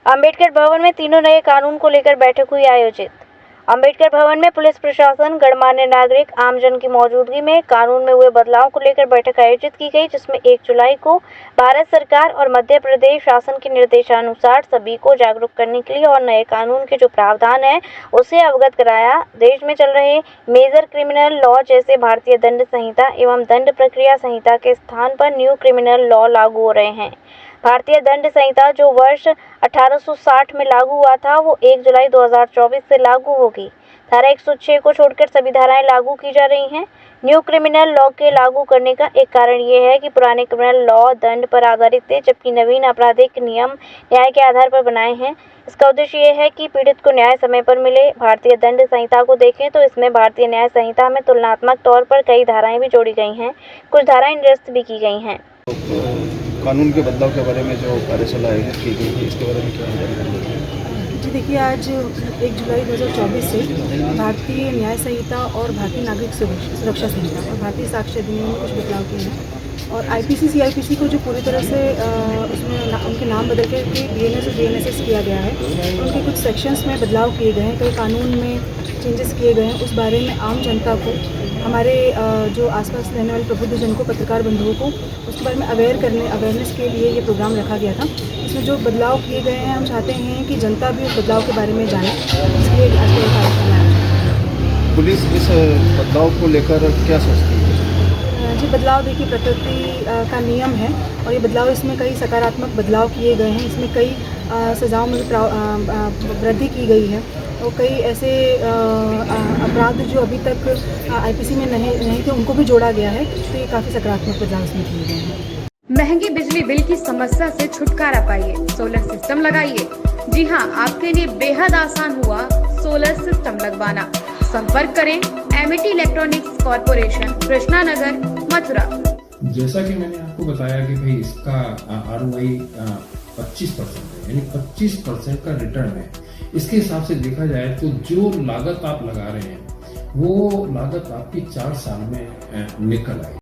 अंबेडकर भवन में तीनों नए कानून को लेकर बैठक हुई आयोजित। अंबेडकर भवन में पुलिस प्रशासन, गणमान्य नागरिक, आमजन की मौजूदगी में कानून में हुए बदलाव को लेकर बैठक आयोजित की गई, जिसमें 1 जुलाई को भारत सरकार और मध्य प्रदेश शासन के निर्देशानुसार सभी को जागरूक करने के लिए और नए कानून के जो प्रावधान है उसे अवगत कराया। देश में चल रहे मेजर क्रिमिनल लॉ जैसे भारतीय दंड संहिता एवं दंड प्रक्रिया संहिता के स्थान पर न्यू क्रिमिनल लॉ लागू हो रहे हैं। भारतीय दंड संहिता जो वर्ष 1860 में लागू हुआ था वो 1 जुलाई 2024 से लागू होगी। धारा 106 को छोड़कर सभी धाराएं लागू की जा रही हैं। न्यू क्रिमिनल लॉ के लागू करने का एक कारण ये है कि पुराने क्रिमिनल लॉ दंड पर आधारित थे, जबकि नवीन आपराधिक नियम न्याय के आधार पर बनाए हैं। इसका उद्देश्य ये है कि पीड़ित को न्याय समय पर मिले। भारतीय दंड संहिता को देखें तो इसमें भारतीय न्याय संहिता में तुलनात्मक तौर पर कई धाराएं भी जोड़ी गई हैं, कुछ धाराएं निरस्त भी की गई हैं। कानून के बदलाव के बारे में जो कार्यशाला आयोजित की गई थी, इसके बारे में क्या जानकारी है? जी देखिए, आज 1 जुलाई 2024 से भारतीय न्याय संहिता और भारतीय नागरिक सुरक्षा संहिता और भारतीय साक्ष्य अधिनियम में कुछ बदलाव किए हैं और आईपीसी सीआरपीसी को जो पूरी तरह से उसमें उनके नाम बदल के बीएनएस और बीएनएसएस किया गया है। उनके कुछ सेक्शंस में बदलाव किए गए हैं, कई कानून में चेंजेस किए गए हैं। उस बारे में आम जनता को, हमारे जो आसपास रहने वाले प्रबुद्ध जन को, पत्रकार बंधुओं को उसके बारे में अवेयरनेस के लिए ये प्रोग्राम रखा गया था। इसमें जो बदलाव किए गए हैं, हम चाहते हैं कि जनता भी उस बदलाव के बारे में जाने, इसलिए आज का कार्यक्रम आयोजित। पुलिस इस बदलाव को लेकर क्या सोचती है? जी, बदलाव देखिए प्रकृति का नियम है और ये बदलाव, इसमें कई सकारात्मक बदलाव किए गए हैं। इसमें कई सज़ाओं में वृद्धि की गई है और कई ऐसे अपराध जो अभी तक आईपीसी में नहीं थे उनको भी जोड़ा गया है। तो ये काफ़ी सकारात्मक बदलाव इसमें किए गए हैं। महंगी बिजली बिल की समस्या से छुटकारा पाइए, सोलर सिस्टम लगाइए। जी हां, आपके लिए बेहद आसान हुआ सोलर सिस्टम लगवाना। संपर्क करें Amity electronics corporation, Krishna Nagar, Mathura. जैसा कि मैंने आपको बताया कि भाई इसका ROI 25% है, यानी 25% का रिटर्न है। इसके हिसाब से देखा जाए तो जो लागत आप लगा रहे हैं वो लागत आपकी 4 साल में निकल आएगी।